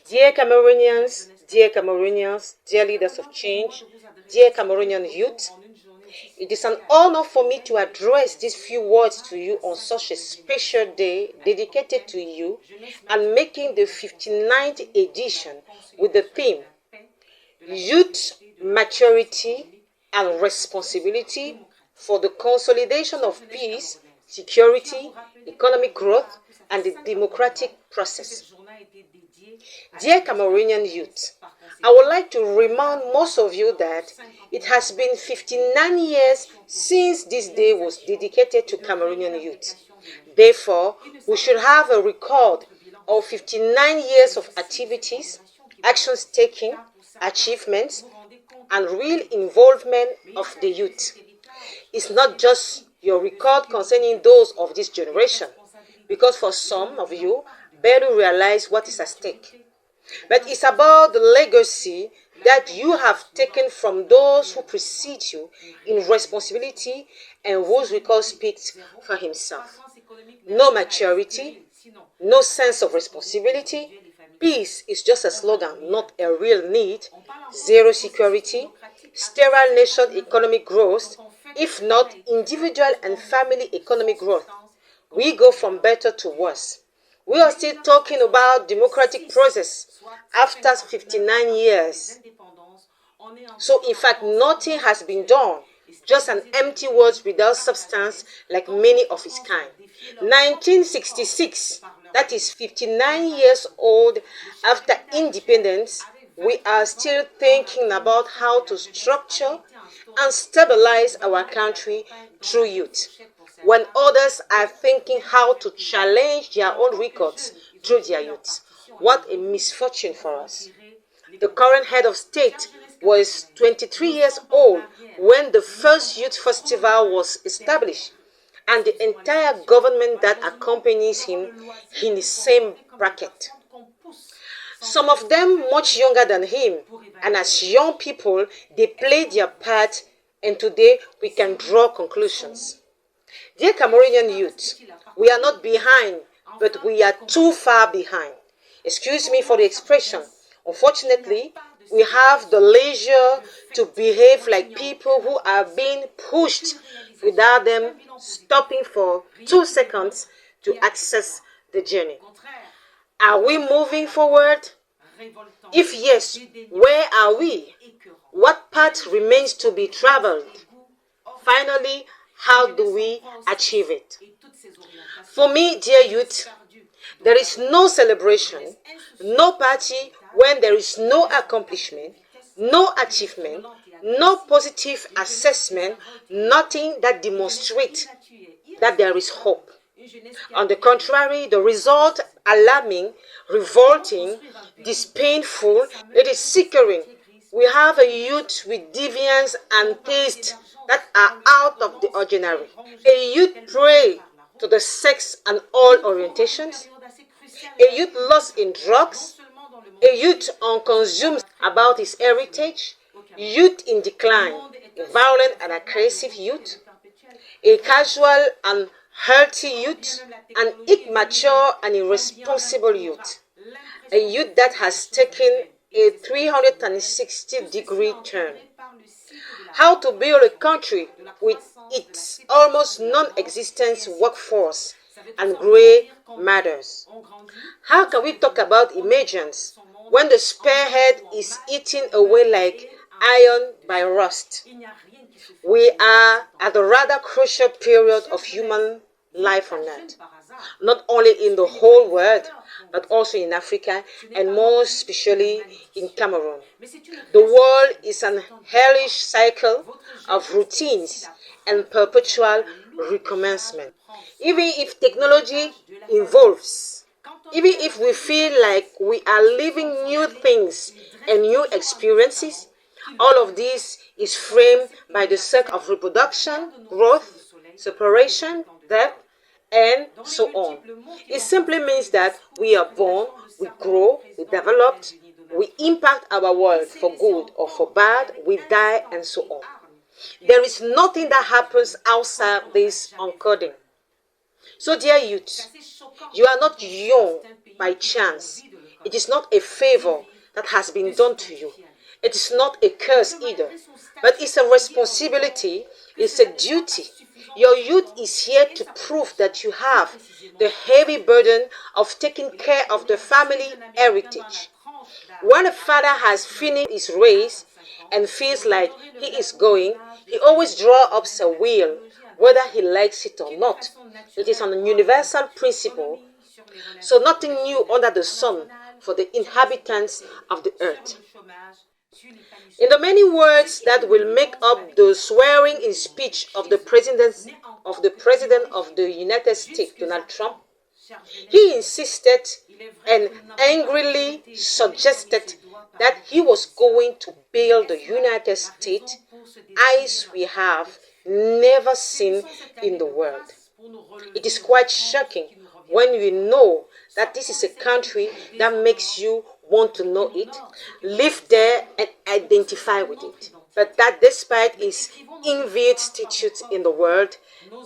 Dear Cameroonians, dear leaders of change, dear Cameroonian youth, it is an honor for me to address these few words to you on such a special day dedicated to you and making the 59th edition with the theme Youth, Maturity and Responsibility for the Consolidation of Peace, Security, Economic Growth and the Democratic Process. Dear Cameroonian youth, I would like to remind most of you that it has been 59 years since this day was dedicated to Cameroonian youth. Therefore, we should have a record of 59 years of activities, actions taken, achievements, and real involvement of the youth. It's not just your record concerning those of this generation, because for some of you, barely realize what is at stake. But it's about the legacy that you have taken from those who precede you in responsibility and whose record speaks for himself. No maturity, no sense of responsibility. Peace is just a slogan, not a real need. Zero security, sterile nation economic growth, if not individual and family economic growth. We go from better to worse. We are still talking about democratic process after 59 years. So in fact, nothing has been done, just an empty words without substance like many of its kind. 1966, that is 59 years old after independence, we are still thinking about how to structure and stabilize our country through youth, when others are thinking how to challenge their own records through their youth. What a misfortune for us. The current head of state was 23 years old when the first youth festival was established, and the entire government that accompanies him in the same bracket. Some of them much younger than him, and as young people, they played their part, and today we can draw conclusions. Dear Cameroonian youth, we are not behind, but we are too far behind. Excuse me for the expression. Unfortunately, we have the leisure to behave like people who are being pushed without them stopping for 2 seconds to access the journey. Are we moving forward? If yes, where are we? What path remains to be traveled? Finally, how do we achieve it? For me, dear youth, there is no celebration, no party when there is no accomplishment, no achievement, no positive assessment, nothing that demonstrates that there is hope. On the contrary, the result alarming, revolting, dispainful, it is sickering. We have a youth with deviance and taste that are out of the ordinary. A youth prey to the sex and all orientations. A youth lost in drugs. A youth unconsumed about his heritage. Youth in decline, violent and aggressive youth. A casual and healthy youth. An immature and irresponsible youth. A youth that has taken a 360-degree turn. How to build a country with its almost non-existent workforce and grey matters. How can we talk about emergence when the spearhead is eaten away like iron by rust? We are at a rather crucial period of human life on earth, not only in the whole world, but also in Africa, and more especially in Cameroon. The world is an hellish cycle of routines and perpetual recommencement. Even if technology evolves, even if we feel like we are living new things and new experiences, all of this is framed by the circle of reproduction, growth, separation, death, and so on. It simply means that we are born, we grow, we develop, we impact our world for good or for bad, we die, and so on. There is nothing that happens outside this uncoding. So, dear youth, you are not young by chance. It is not a favor that has been done to you. It is not a curse either, but it's a responsibility, it's a duty. Your youth is here to prove that you have the heavy burden of taking care of the family heritage. When a father has finished his race and feels like he is going, he always draws up a will, whether he likes it or not. It is an universal principle, so nothing new under the sun for the inhabitants of the earth. In the many words that will make up the swearing-in speech of the President of the United States, Donald Trump, he insisted and angrily suggested that he was going to build the United States as we have never seen in the world. It is quite shocking when you know that this is a country that makes you want to know it, live there and identify with it. But that despite his envied status in the world,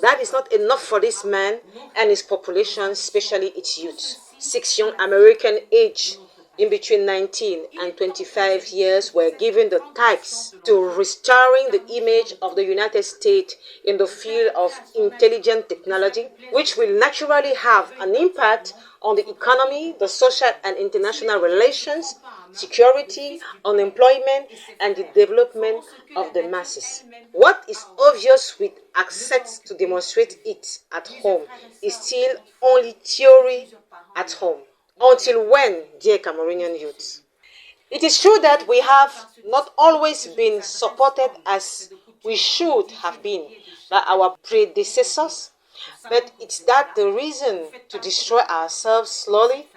that is not enough for this man and his population, especially its youth. 6 young American aged in between 19 and 25 years were given the task to restoring the image of the United States in the field of intelligent technology, which will naturally have an impact on the economy, the social and international relations, security, unemployment, and the development of the masses. What is obvious with access to demonstrate it at home is still only theory at home. Until when, dear Cameroonian youth? It is true that we have not always been supported as we should have been by our predecessors, but it's that the reason to destroy ourselves slowly?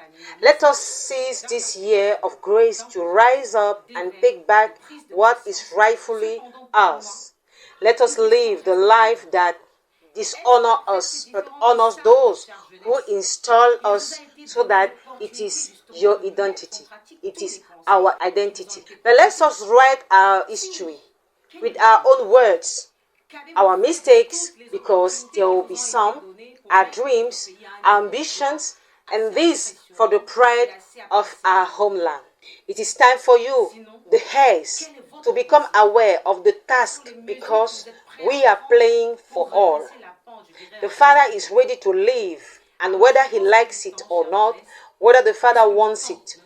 Let us seize this year of grace to rise up and take back what is rightfully ours. Let us live the life that dishonors us but honors those who install us, so that it is your identity. It is our identity. But let us write our history with our own words, our mistakes, because there will be some, our dreams, our ambitions, and this for the pride of our homeland. It is time for you, the heirs, to become aware of the task, because we are playing for all. The father is ready to leave, and whether he likes it or not, whether the father wants it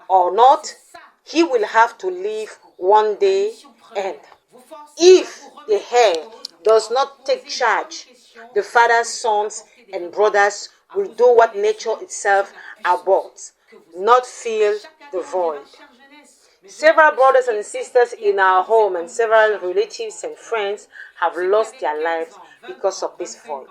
or not, he will have to leave one day, and if the heir does not take charge, the father's sons and brothers will do what nature itself abhors, not fill the void. Several brothers and sisters in our home and several relatives and friends have lost their lives because of this void.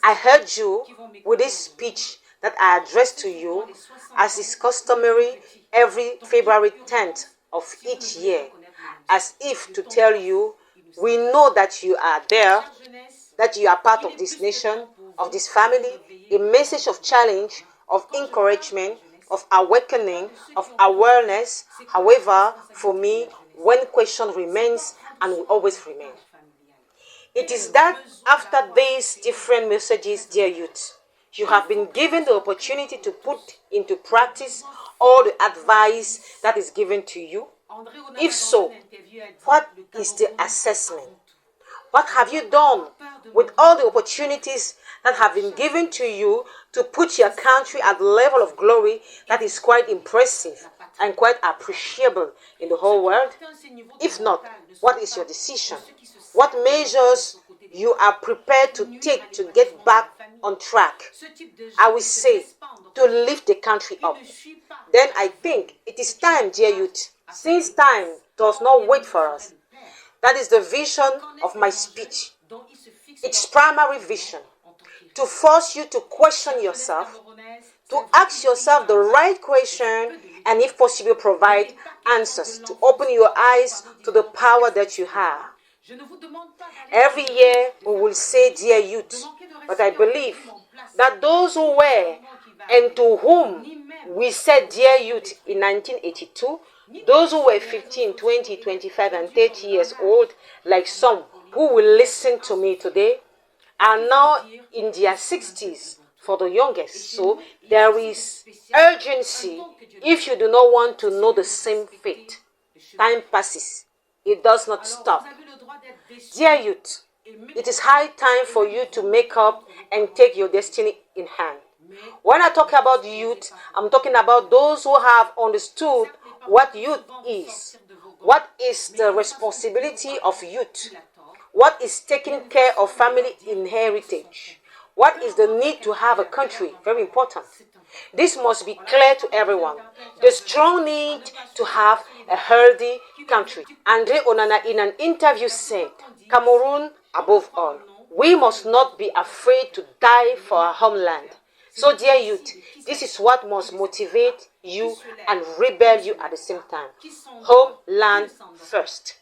I heard you with this speech that I addressed to you, as is customary every February 10th of each year, as if to tell you, we know that you are there, that you are part of this nation, of this family, a message of challenge, of encouragement, of awakening, of awareness. However, for me, one question remains and will always remain. It is that after these different messages, dear youth, you have been given the opportunity to put into practice all the advice that is given to you. If so, what is the assessment? What have you done with all the opportunities that have been given to you to put your country at the level of glory that is quite impressive and quite appreciable in the whole world? If not, what is your decision? What measures you are prepared to take to get back on track? I will say, to lift the country up. Then I think it is time, dear youth, since time does not wait for us. That is the vision of my speech. Its primary vision, to force you to question yourself, to ask yourself the right question, and if possible provide answers, to open your eyes to the power that you have. Every year we will say, dear youth, but I believe that those who were and to whom we said dear youth in 1982, those who were 15, 20, 25, and 30 years old, like some who will listen to me today, are now in their 60s for the youngest. So there is urgency if you do not want to know the same fate. Time passes. It does not stop. Dear youth, it is high time for you to make up and take your destiny in hand. When I talk about youth, I'm talking about those who have understood what youth is. What is the responsibility of youth? What is taking care of family inheritance? What is the need to have a country? Very important. This must be clear to everyone. The strong need to have a healthy country. Andre Onana in an interview said, Cameroon above all. We must not be afraid to die for our homeland. So dear youth, this is what must motivate you and rebel you at the same time. Homeland first.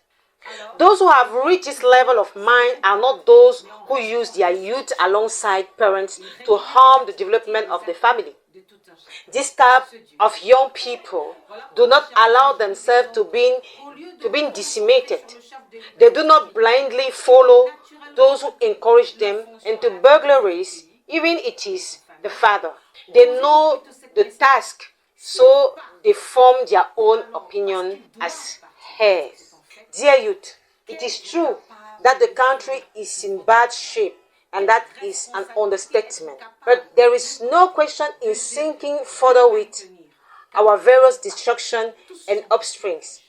Those who have reached this level of mind are not those who use their youth alongside parents to harm the development of the family. This type of young people do not allow themselves to be decimated. They do not blindly follow those who encourage them into burglaries, even it is the father. They know the task, so they form their own opinion as heirs. Dear youth, it is true that the country is in bad shape, and that is an understatement. But there is no question in sinking further with our various destruction and upsprings.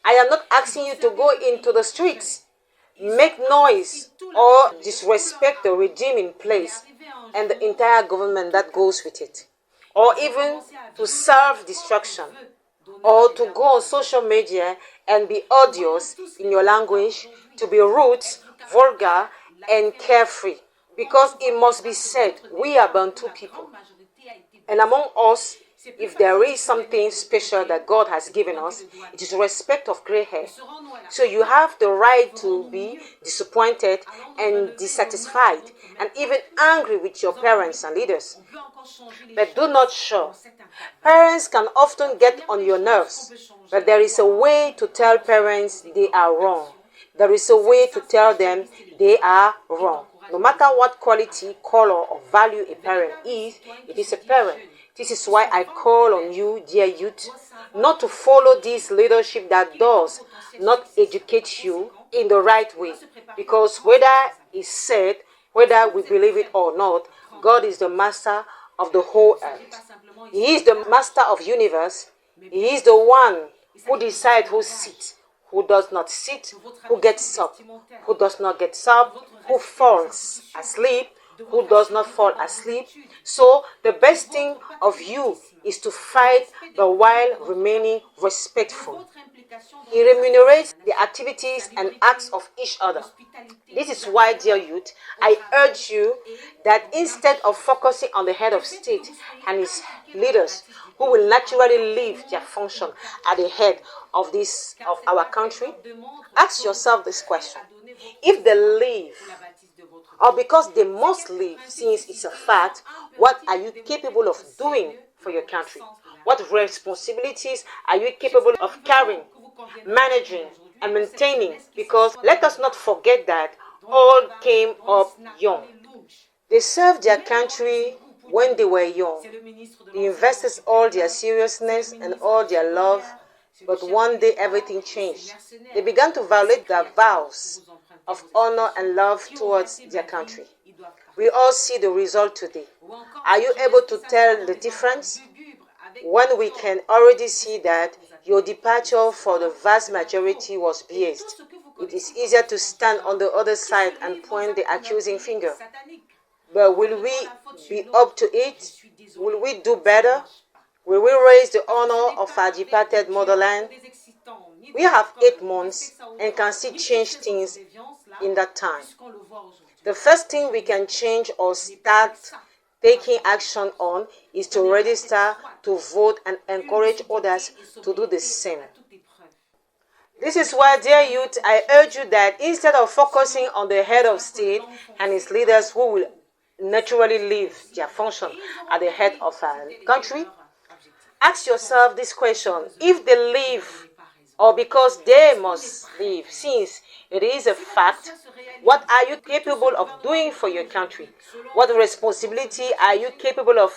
I am not asking you to go into the streets, make noise, or disrespect the regime in place and the entire government that goes with it, or even to serve destruction, or to go on social media and be odious in your language, to be rude, vulgar, and carefree. Because it must be said, we are Bantu people. And among us, if there is something special that God has given us, it is respect of gray hair. So you have the right to be disappointed and dissatisfied and even angry with your parents and leaders. But do not show. Parents can often get on your nerves, but there is a way to tell parents they are wrong. There is a way to tell them they are wrong. No matter what quality, color, or value a parent is, it is a parent. This is why I call on you, dear youth, not to follow this leadership that does not educate you in the right way. Because whether it's said, whether we believe it or not, God is the master of the whole earth. He is the master of universe. He is the one who decides who sits, who does not sit, who gets up, who does not get up, who falls asleep, who does not fall asleep. So the best thing of you is to fight but while remaining respectful. He remunerates the activities and acts of each other. This is why, dear youth, I urge you that instead of focusing on the head of state and his leaders, who will naturally leave their function at the head of our country, ask yourself this question. If they leave, or because they must leave, since it's a fact, what are you capable of doing for your country? What responsibilities are you capable of carrying, managing, and maintaining? Because let us not forget that all came up young. They served their country when they were young. They invested all their seriousness and all their love, but one day everything changed. They began to violate their vows of honor and love towards their country. We all see the result today. Are you able to tell the difference? When we can already see that your departure for the vast majority was biased, it is easier to stand on the other side and point the accusing finger. But will we be up to it? Will we do better? Will we raise the honor of our departed motherland? We have 8 months and can still change things in that time. The first thing we can change or start taking action on is to register to vote and encourage others to do the same. This is why, dear youth, I urge you that instead of focusing on the head of state and his leaders who will naturally leave their function at the head of our country, ask yourself this question. If they leave, or because they must leave, since It is a fact. What are you capable of doing for your country? What responsibility are you capable of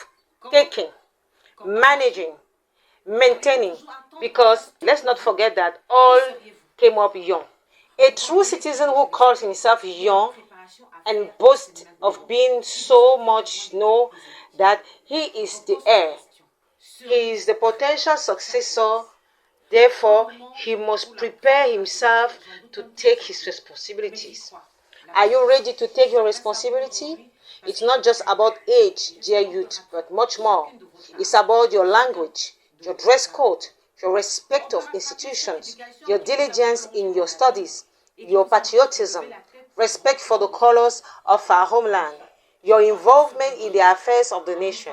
taking, managing, maintaining? Because let's not forget that all came up young. A true citizen who calls himself young and boasts of being so much know that he is the heir. He is the potential successor. Therefore, he must prepare himself to take his responsibilities. Are you ready to take your responsibility? It's not just about age, dear youth, but much more. It's about your language, your dress code, your respect of institutions, your diligence in your studies, your patriotism, respect for the colors of our homeland, your involvement in the affairs of the nation,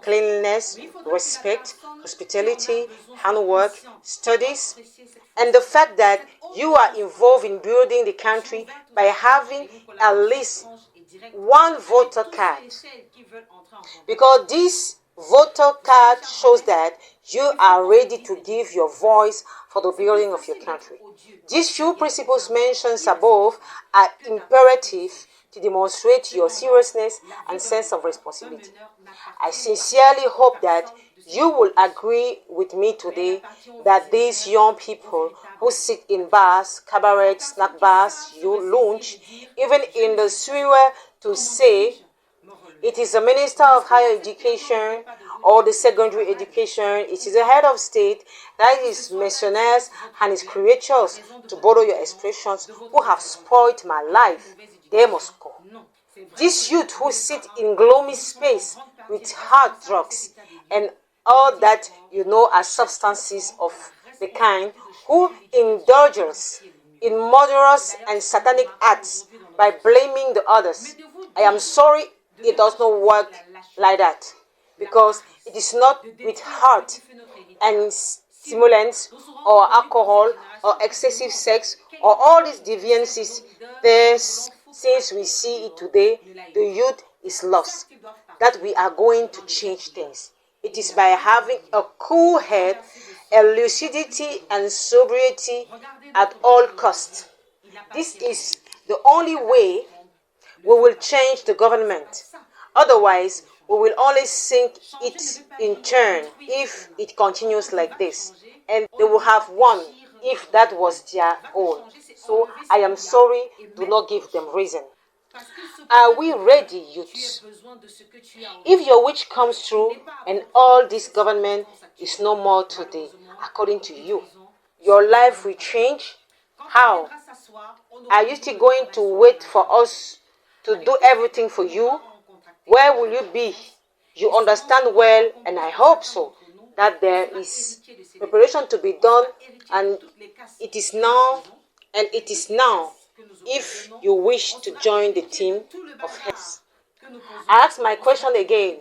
cleanliness, respect, hospitality, handwork, studies, and the fact that you are involved in building the country by having at least one voter card. Because this voter card shows that you are ready to give your voice for the building of your country. These few principles mentioned above are imperative to demonstrate your seriousness and sense of responsibility. I sincerely hope that you will agree with me today that these young people who sit in bars, cabarets, snack bars, lounge, even in the sewer to say it is the Minister of Higher Education or the secondary education, it is the head of state, that is mercenaries and his creatures, to borrow your expressions, who have spoiled my life. They must go. These youth who sit in gloomy space with hard drugs and all that you know as substances of the kind, who indulges in murderous and satanic acts by blaming the others. I am sorry it does not work like that, because it is not with heart and stimulants or alcohol or excessive sex or all these deviances. Since we see it today, the youth is lost, that we are going to change things. It is by having a cool head, a lucidity and sobriety at all costs. This is the only way we will change the government. Otherwise, we will only sink it in turn if it continues like this. And they will have won if that was their own. So I am sorry, do not give them reason. Are we ready, youths? If your wish comes true and all this government is no more today, according to you, your life will change? How? Are you still going to wait for us to do everything for you? Where will you be? You understand well, and I hope so, that there is preparation to be done, and it is now, if you wish to join the team of heads. I ask my question again.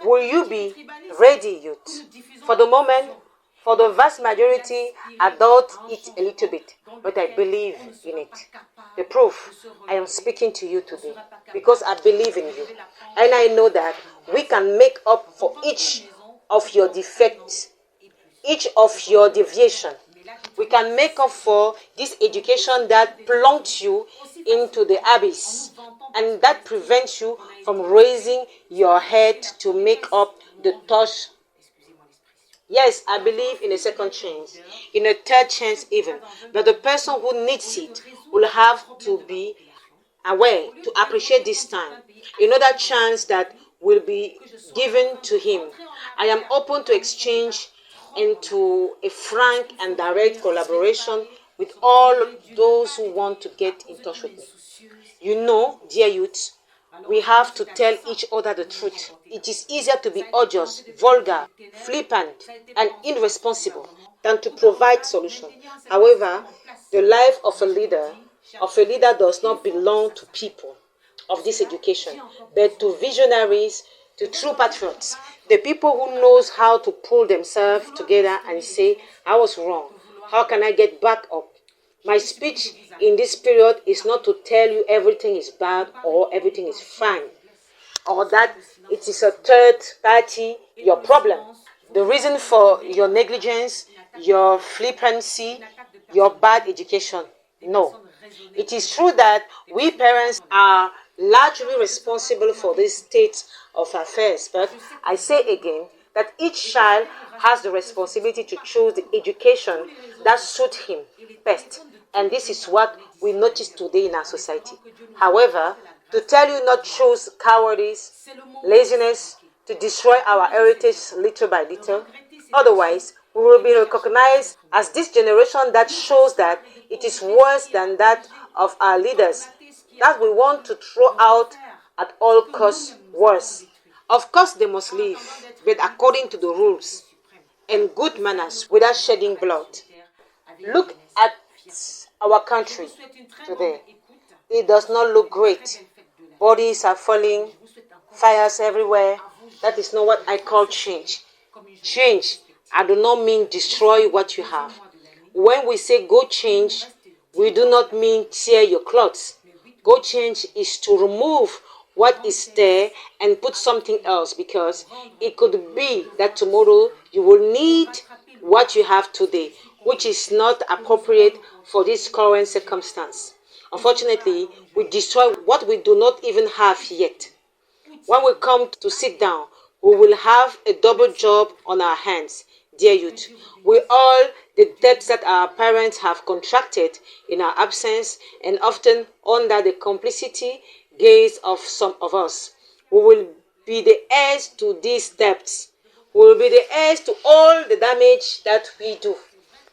Will you be ready, youth? For the moment, for the vast majority, I doubt it a little bit, but I believe in it. The proof, I am speaking to you today because I believe in you. And I know that we can make up for each of your defects, each of your deviation. We can make up for this education that plunged you into the abyss and that prevents you from raising your head to make up the touch. Yes, I believe in a second chance, in a third chance even, but the person who needs it will have to be aware to appreciate this time, another chance that will be given to him. I am open to exchange and to a frank and direct collaboration with all those who want to get in touch with me. You know, dear youth, we have to tell each other the truth. It is easier to be odious, vulgar, flippant, and irresponsible than to provide solutions. However, the life of a leader does not belong to people of this education, but to visionaries, to true patriots, the people who knows how to pull themselves together and say, I was wrong. How can I get back up? My speech in this period is not to tell you everything is bad or everything is fine, or that it is a third party, your problem. The reason for your negligence, your flippancy, your bad education. No. It is true that we parents are largely responsible for this state of affairs, but I say again that each child has the responsibility to choose the education that suits him best. And this is what we notice today in our society. However, to tell you not choose cowardice, laziness, to destroy our heritage little by little, otherwise we will be recognized as this generation that shows that it is worse than that of our leaders, that we want to throw out at all costs worse. Of course they must live, but according to the rules and good manners without shedding blood. Look at our country today. It does not look great. Bodies are falling, fires everywhere. That is not what I call change. Change, I do not mean destroy what you have. When we say go change, we do not mean tear your clothes. Go change is to remove what is there and put something else, because it could be that tomorrow you will need what you have today, which is not appropriate for this current circumstance. Unfortunately, we destroy what we do not even have yet. When we come to sit down, we will have a double job on our hands, dear youth. With all the debts that our parents have contracted in our absence and often under the complicity gaze of some of us, we will be the heirs to these debts. We will be the heirs to all the damage that we do.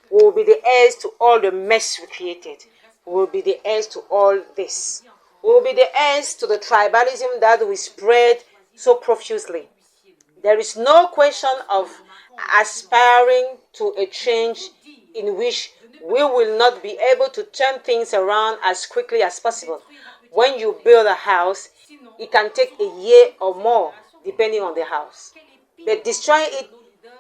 We will be the heirs to all the mess we created. We will be the heirs to all this. We will be the heirs to the tribalism that we spread so profusely. There is no question of aspiring to a change in which we will not be able to turn things around as quickly as possible. When you build a house, it can take a year or more, depending on the house. But destroying it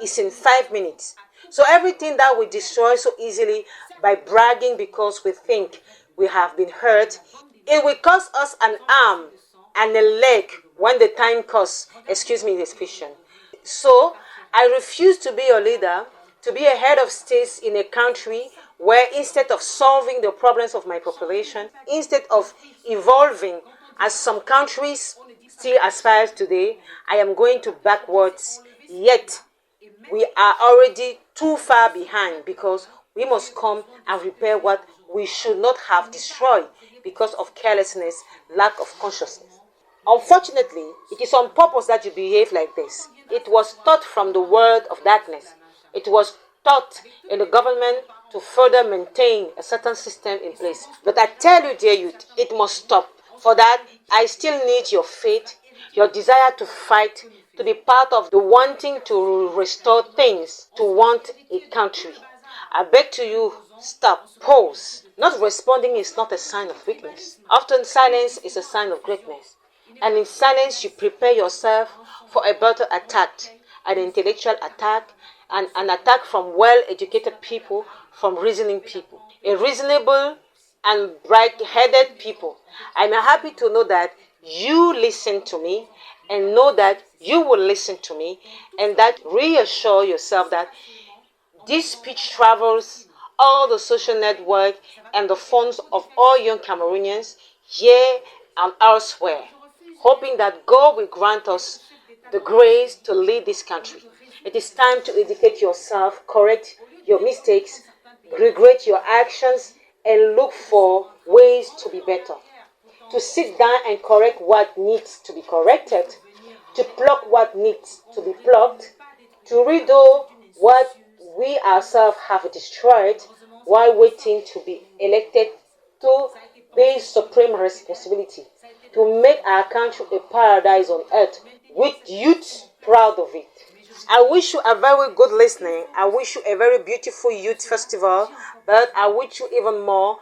is in 5 minutes. So everything that we destroy so easily by bragging because we think we have been hurt, it will cost us an arm and a leg when the time comes. Excuse me the expression. So I refuse to be a leader, to be a head of state in a country where instead of solving the problems of my population, instead of evolving as some countries still aspire today, I am going to backwards. Yet we are already too far behind, because we must come and repair what we should not have destroyed because of carelessness, lack of consciousness. Unfortunately, it is on purpose that you behave like this. It was taught from the world of darkness. It was taught in the government to further maintain a certain system in place. But I tell you, dear youth, it must stop. For that, I still need your faith, your desire to fight, to be part of the wanting to restore things, to want a country. I beg to you, stop, pause. Not responding is not a sign of weakness. Often silence is a sign of greatness. And in silence, you prepare yourself for a better attack, an intellectual attack, and an attack from well-educated people, from reasoning people, a reasonable and bright-headed people. I'm happy to know that you listen to me and know that you will listen to me, and that reassure yourself that this speech travels all the social network and the phones of all young Cameroonians here and elsewhere, hoping that God will grant us the grace to lead this country. It is time to educate yourself, correct your mistakes, regret your actions, and look for ways to be better. To sit down and correct what needs to be corrected, to pluck what needs to be plucked, to redo what we ourselves have destroyed while waiting to be elected to this supreme responsibility, to make our country a paradise on earth with youth proud of it. I wish you a very good listening. I wish you a very beautiful youth festival, but I wish you even more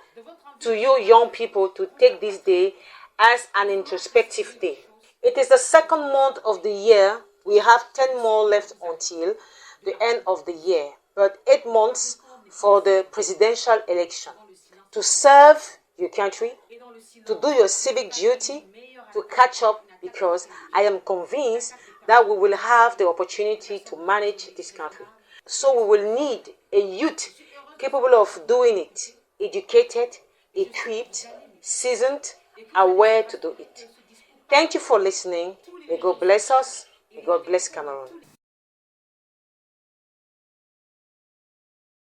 to you young people to take this day as an introspective day. It is the second month of the year. We have 10 more left until the end of the year, but 8 months for the presidential election. To serve your country, to do your civic duty, to catch up, because I am convinced that we will have the opportunity to manage this country. So we will need a youth capable of doing it, educated, equipped, seasoned, aware to do it. Thank you for listening. May God bless us. May God bless Cameroon.